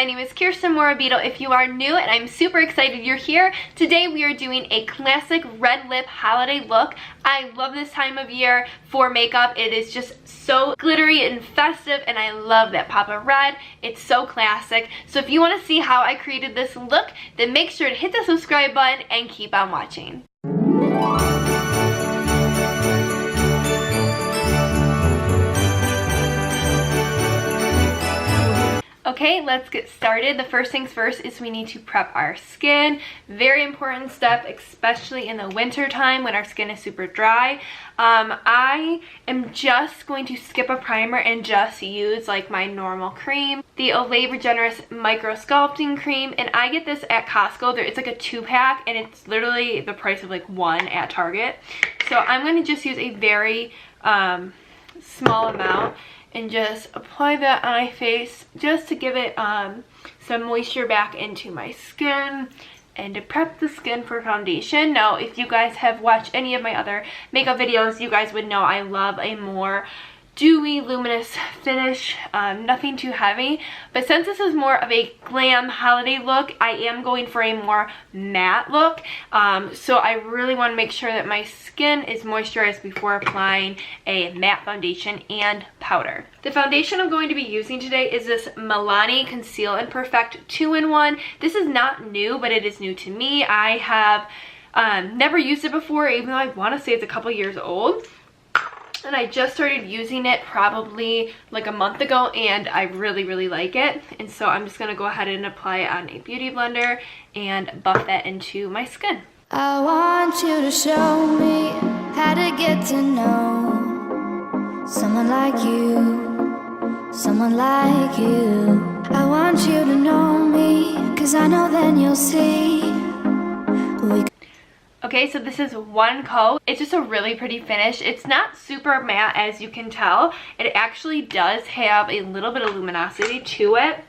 my name is KirstinMorabito. If you are new, and I'm super excited you're here, today we are doing a classic red lip holiday look. I love this time of year for makeup. It is just so glittery and festive, and I love that pop of red. It's so classic. So if you want to see how I created this look, then make sure to hit the subscribe button and keep on watching. Okay, let's get started. The first things first is we need to prep our skin. Very important step, especially in the winter time when our skin is super dry. I am just going to skip a primer and just use like my normal cream, the Olay Regenerous Micro Sculpting Cream, and I get this at Costco. It's like a 2-pack and it's literally the price of like one at Target. So I'm going to just use a very small amount and just apply that on my face just to give it some moisture back into my skin and to prep the skin for foundation. Now, if you guys have watched any of my other makeup videos, you guys would know I love a more dewy, luminous finish, nothing too heavy. But since this is more of a glam holiday look, I am going for a more matte look. So I really want to make sure that my skin is moisturized before applying a matte foundation and powder. The foundation I'm going to be using today is this Milani Conceal and Perfect 2-in-1. This is not new, but it is new to me. I have never used it before, even though I want to say it's a couple years old. And I just started using it probably like a month ago, and I really like it. And so I'm just going to go ahead and apply it on a beauty blender and buff that into my skin. I want you to show me how to get to know someone like you, someone like you. I want you to know me, 'cause I know then you'll see. Okay, so this is one coat. It's just a really pretty finish. It's not super matte, as you can tell. It actually does have a little bit of luminosity to it.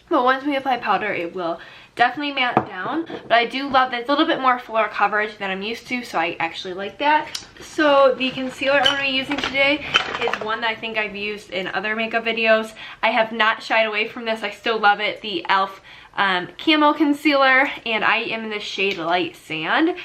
But once we apply powder, it will definitely matte down. But I do love that it's a little bit more fuller coverage than I'm used to, so I actually like that. So the concealer I'm going to be using today is one that I think I've used in other makeup videos. I have not shied away from this. I still love it. The e.l.f. Camo Concealer, and I am in the shade Light Sand.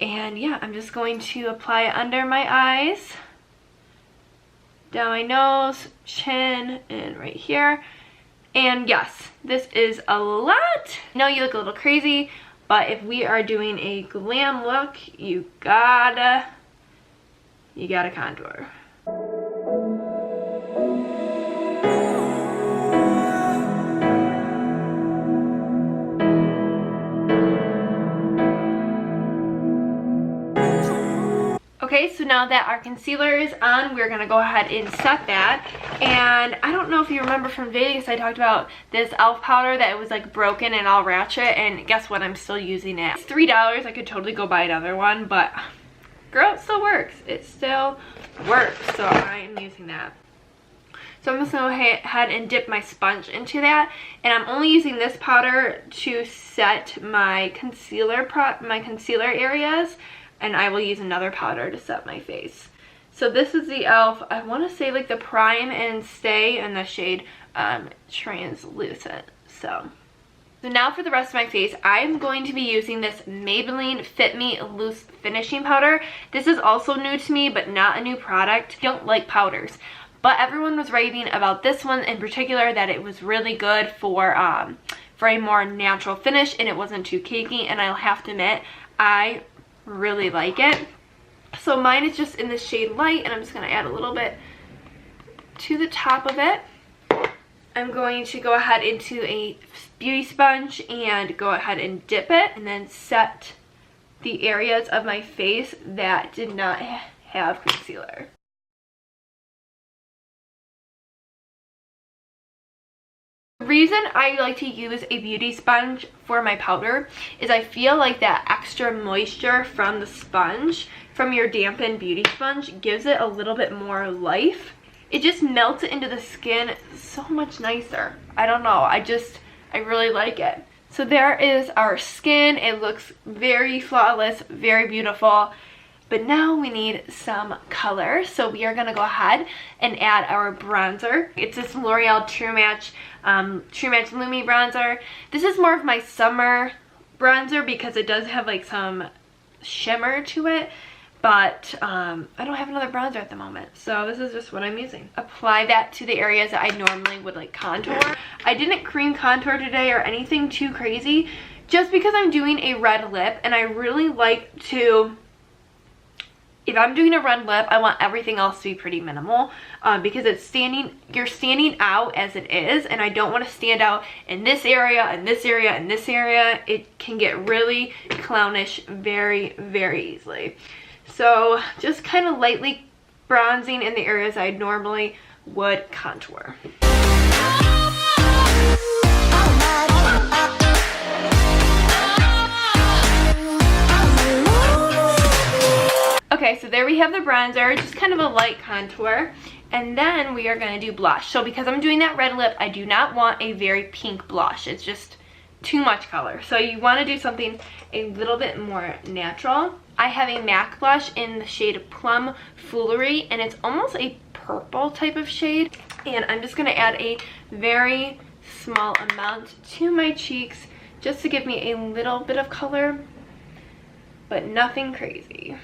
And yeah, I'm just going to apply it under my eyes, down my nose, chin, and right here. And yes, this is a lot. I know you look a little crazy, but if we are doing a glam look, you gotta contour. Okay, so now that our concealer is on, we're going to go ahead and set that. And I don't know if you remember from Vegas, I talked about this e.l.f. powder that it was like broken and all ratchet, and guess what? I'm still using it. It's $3. I could totally go buy another one, but girl, it still works. It still works, so I am using that. So I'm just going to go ahead and dip my sponge into that, and I'm only using this powder to set my concealer areas. And I will use another powder to set my face. So this is the e.l.f. I want to say like the Prime and Stay in the shade Translucent. So now for the rest of my face, I'm going to be using this Maybelline Fit Me Loose Finishing Powder. This is also new to me, but not a new product. I don't like powders. But everyone was raving about this one in particular, that it was really good for a more natural finish, and it wasn't too cakey. And I'll have to admit, I really like it. So mine is just in the shade Light, and I'm just going to add a little bit to the top of it. I'm going to go ahead into a beauty sponge and go ahead and dip it, and then set the areas of my face that did not have concealer. The reason I like to use a beauty sponge for my powder is I feel like that extra moisture from the sponge, from your dampened beauty sponge, gives it a little bit more life. It just melts it into the skin so much nicer. I don't know, I really like it. So there is our skin. It looks very flawless, very beautiful. But now we need some color, so we are gonna go ahead and add our bronzer. It's this L'Oreal True Match Lumi bronzer. This is more of my summer bronzer because it does have like some shimmer to it, but I don't have another bronzer at the moment, so this is just what I'm using. Apply that to the areas that I normally would like contour. I didn't cream contour today or anything too crazy, just because I'm doing a red lip, and I really like to, if I'm doing a red lip, I want everything else to be pretty minimal, because you're standing out as it is, and I don't want to stand out in this area, and this area, and this area. It can get really clownish very, very easily. So just kind of lightly bronzing in the areas I normally would contour. Okay, so there we have the bronzer, just kind of a light contour. And then we are going to do blush. So because I'm doing that red lip, I do not want a very pink blush. It's just too much color. So you want to do something a little bit more natural. I have a MAC blush in the shade PLUM Foolery, and it's almost a purple type of shade. And I'm just going to add a very small amount to my cheeks just to give me a little bit of color, but nothing crazy.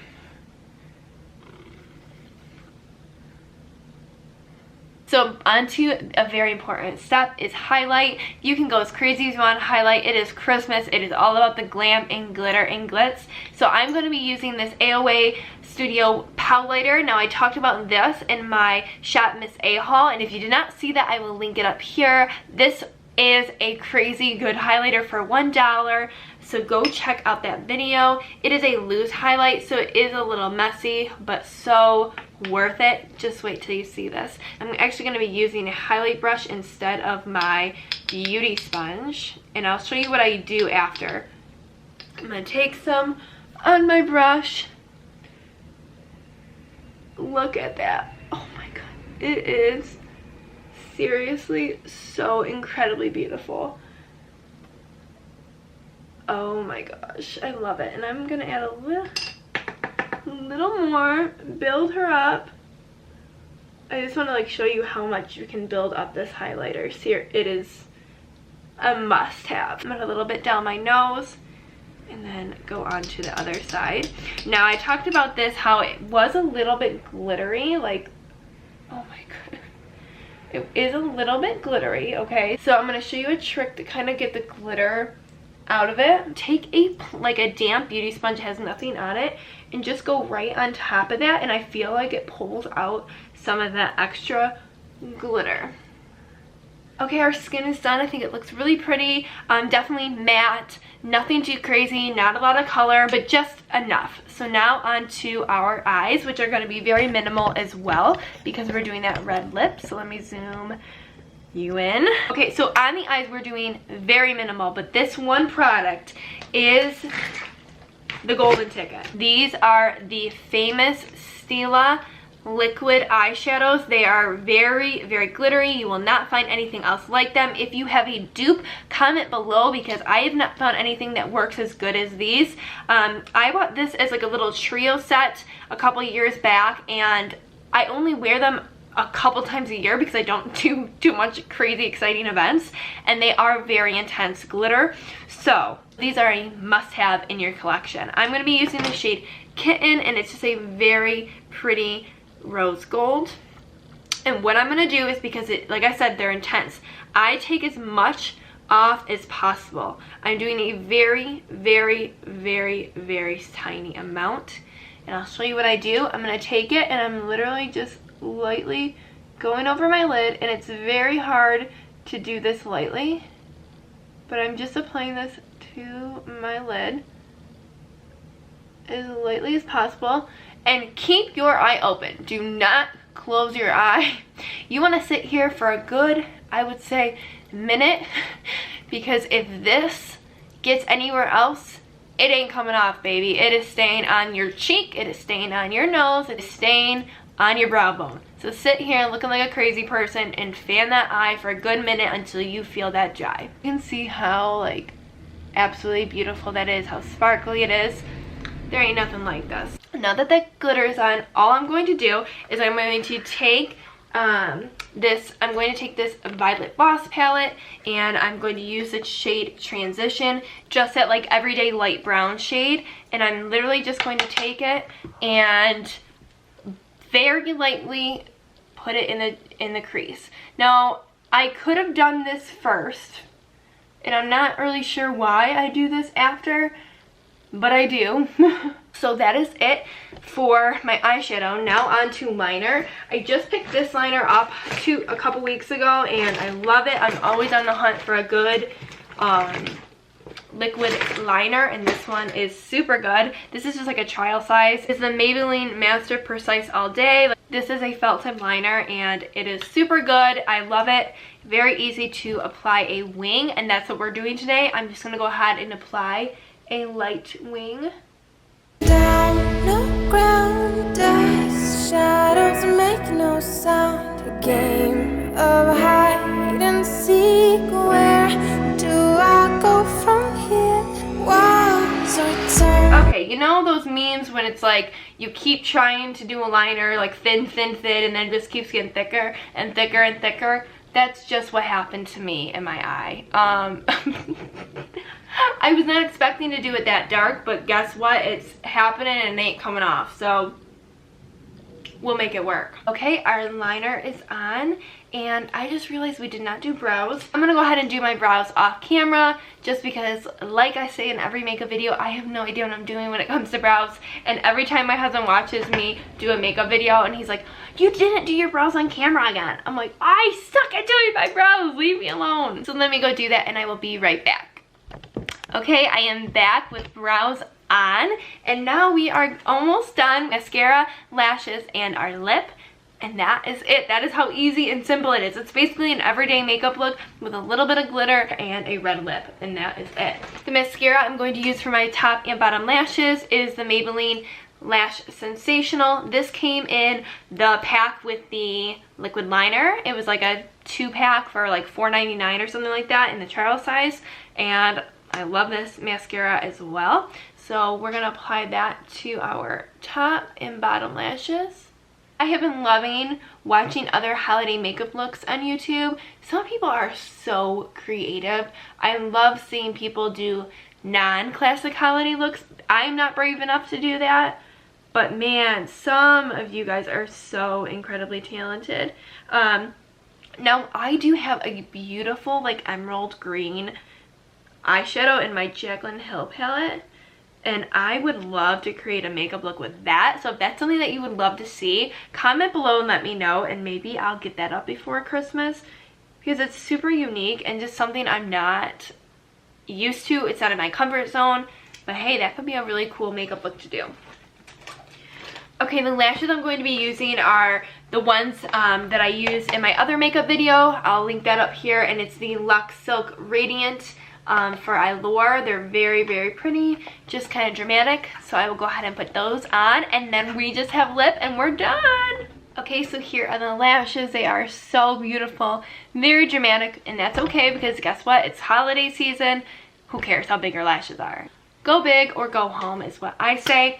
So onto a very important step is highlight. You can go as crazy as you want to highlight. It is Christmas. It is all about the glam and glitter and glitz. So I'm going to be using this AOA Studio Powlighter. Now I talked about this in my Shop Miss A haul, and if you did not see that, I will link it up here. This is a crazy good highlighter for $1. So go check out that video. It is a loose highlight, so it is a little messy, but so worth it. Just wait till you see this. I'm actually going to be using a highlight brush instead of my beauty sponge, and I'll show you what I do after. I'm going to take some on my brush. Look at that. Oh my god. It is seriously so incredibly beautiful. Oh my gosh, I love it. And I'm gonna add a little more, build her up. I just want to like show you how much you can build up this highlighter. See, it is a must have. I'm gonna a little bit down my nose and then go on to the other side. Now I talked about this, how it was a little bit glittery, like, oh my god. It is a little bit glittery, okay? So I'm gonna show you a trick to kind of get the glitter out of it. Take a damp beauty sponge that has nothing on it and just go right on top of that, and I feel like it pulls out some of that extra glitter. Okay, our skin is done. I think it looks really pretty. Definitely matte, nothing too crazy, not a lot of color, but just enough. So now on to our eyes, which are going to be very minimal as well because we're doing that red lip. So let me zoom you in. Okay, so on the eyes we're doing very minimal, but this one product is the golden ticket. These are the famous Stila liquid eyeshadows. They are very, very glittery. You will not find anything else like them. If you have a dupe, comment below because I have not found anything that works as good as these. I bought this as like a little trio set a couple years back, and I only wear them a couple times a year because I don't do too much crazy exciting events, and they are very intense glitter. So these are a must-have in your collection. I'm going to be using the shade Kitten, and it's just a very pretty rose gold. And what I'm going to do is, because it, like I said, they're intense, I take as much off as possible. I'm doing a very, very, very, very tiny amount, and I'll show you what I do. I'm going to take it and I'm literally just lightly going over my lid, and it's very hard to do this lightly, but I'm just applying this to my lid as lightly as possible. And keep your eye open. Do not close your eye. You want to sit here for a good, I would say, minute, because if this gets anywhere else, it ain't coming off, baby. It is staying on your cheek, it is staying on your nose, it is staying on your brow bone. So sit here looking like a crazy person and fan that eye for a good minute until you feel that dry. You can see how like absolutely beautiful that is, how sparkly it is. There ain't nothing like this. Now that that glitter is on, all I'm going to do is I'm going to take this Violet Boss palette, and I'm going to use the shade Transition, just that like everyday light brown shade, and I'm literally just going to take it and very lightly put it in the crease. Now I could have done this first, and I'm not really sure why I do this after, but I do. So that is it for my eyeshadow. Now on to liner. I just picked this liner up a couple weeks ago, and I love it. I'm always on the hunt for a good liquid liner, and this one is super good. This is just like a trial size. It's the Maybelline Master Precise All Day. This is a felt tip liner, and it is super good. I love it. Very easy to apply a wing, and that's what we're doing today. I'm just going to go ahead and apply a light wing. Down the ground, dust, shadows make no sound. A game of hide and seek. Where do I go from here? Walls are torn. Okay, you know those memes when it's like you keep trying to do a liner like thin, thin, thin, and then it just keeps getting thicker and thicker and thicker? That's just what happened to me in my eye. I was not expecting to do it that dark, but guess what? It's happening and it ain't coming off. So we'll make it work. Okay, our liner is on, and I just realized we did not do brows. I'm gonna go ahead and do my brows off camera, just because, like I say in every makeup video, I have no idea what I'm doing when it comes to brows. And every time my husband watches me do a makeup video and he's like, you didn't do your brows on camera again. I'm like, I suck at doing my brows, leave me alone. So let me go do that, and I will be right back. Okay, I am back with brows on, and now we are almost done. Mascara, lashes, and our lip, and that is it. That is how easy and simple it is. It's basically an everyday makeup look with a little bit of glitter and a red lip, and that is it. The mascara I'm going to use for my top and bottom lashes is the Maybelline Lash Sensational. This came in the pack with the liquid liner. It was like a 2-pack for like $4.99 or something like that in the trial size, and I love this mascara as well. So we're gonna apply that to our top and bottom lashes. I have been loving watching other holiday makeup looks on YouTube. Some people are so creative. I love seeing people do non-classic holiday looks. I'm not brave enough to do that, but man, some of you guys are so incredibly talented. Now I do have a beautiful like emerald green eyeshadow in my Jaclyn Hill palette, and I would love to create a makeup look with that. So if that's something that you would love to see, comment below and let me know, and maybe I'll get that up before Christmas, because it's super unique and just something I'm not used to. It's out of my comfort zone, but hey, that could be a really cool makeup look to do. Okay, the lashes I'm going to be using are the ones that I used in my other makeup video. I'll link that up here, and it's the Luxe Silk Radiant for Allure. They're very, very pretty, just kind of dramatic. So I will go ahead and put those on, and then we just have lip and we're done. Okay, so here are the lashes. They are so beautiful, very dramatic, and that's okay because guess what? It's holiday season. Who cares how big your lashes are? Go big or go home is what I say.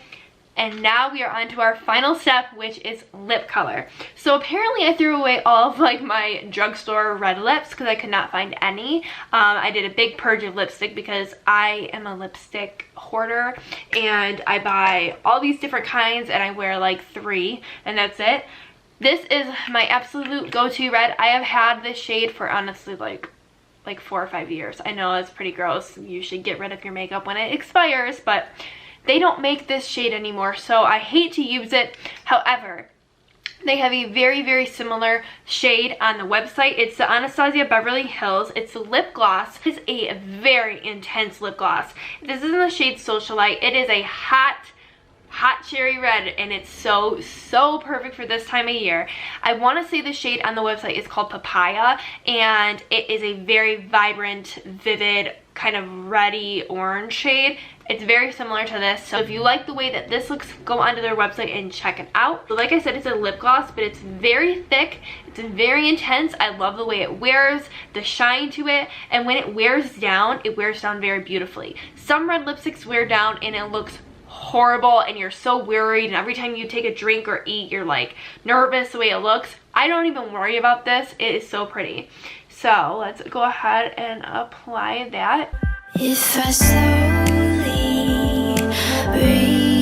And now we are on to our final step, which is lip color. So apparently I threw away all of like my drugstore red lips because I could not find any. I did a big purge of lipstick because I am a lipstick hoarder, and I buy all these different kinds and I wear like 3 and that's it. This is my absolute go-to red. I have had this shade for honestly like 4 or 5 years. I know it's pretty gross. You should get rid of your makeup when it expires, but they don't make this shade anymore, so I hate to use it. However, they have a very, very similar shade on the website. It's the Anastasia Beverly Hills. It's a lip gloss. It's a very intense lip gloss. This is in the shade Socialite. It is a hot cherry red, and it's so perfect for this time of year. I want to say the shade on the website is called Papaya, and it is a very vibrant, vivid, kind of reddy orange shade. It's very similar to this, so if you like the way that this looks, go onto their website and check it out. So like I said, it's a lip gloss, but it's very thick, it's very intense. I love the way it wears, the shine to it, and when it wears down very beautifully. Some red lipsticks wear down and it looks horrible and you're so worried, and every time you take a drink or eat you're like nervous the way it looks, I don't even worry about this. It is so pretty. So let's go ahead and apply that. If I slowly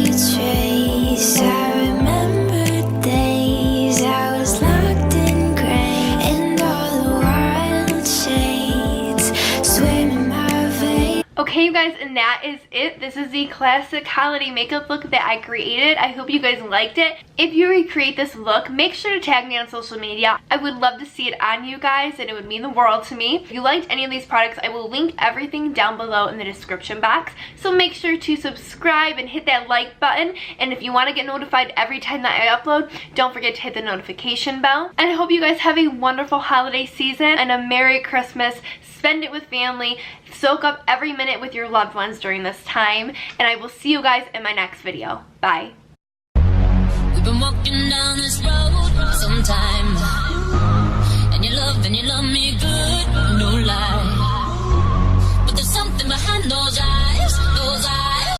retrace, I remember days I was locked in gray, and all the wild shades swim in my veins. Okay, you guys, and that is it. This is the classic holiday makeup look that I created. I hope you guys liked it. If you recreate this look, make sure to tag me on social media. I would love to see it on you guys, and it would mean the world to me. If you liked any of these products, I will link everything down below in the description box. So make sure to subscribe and hit that like button. And if you want to get notified every time that I upload, don't forget to hit the notification bell. And I hope you guys have a wonderful holiday season and a Merry Christmas. Spend it with family. Soak up every minute with your loved ones during this time. And I will see you guys in my next video. Bye. We've been walking down this road for some time, and you love me good.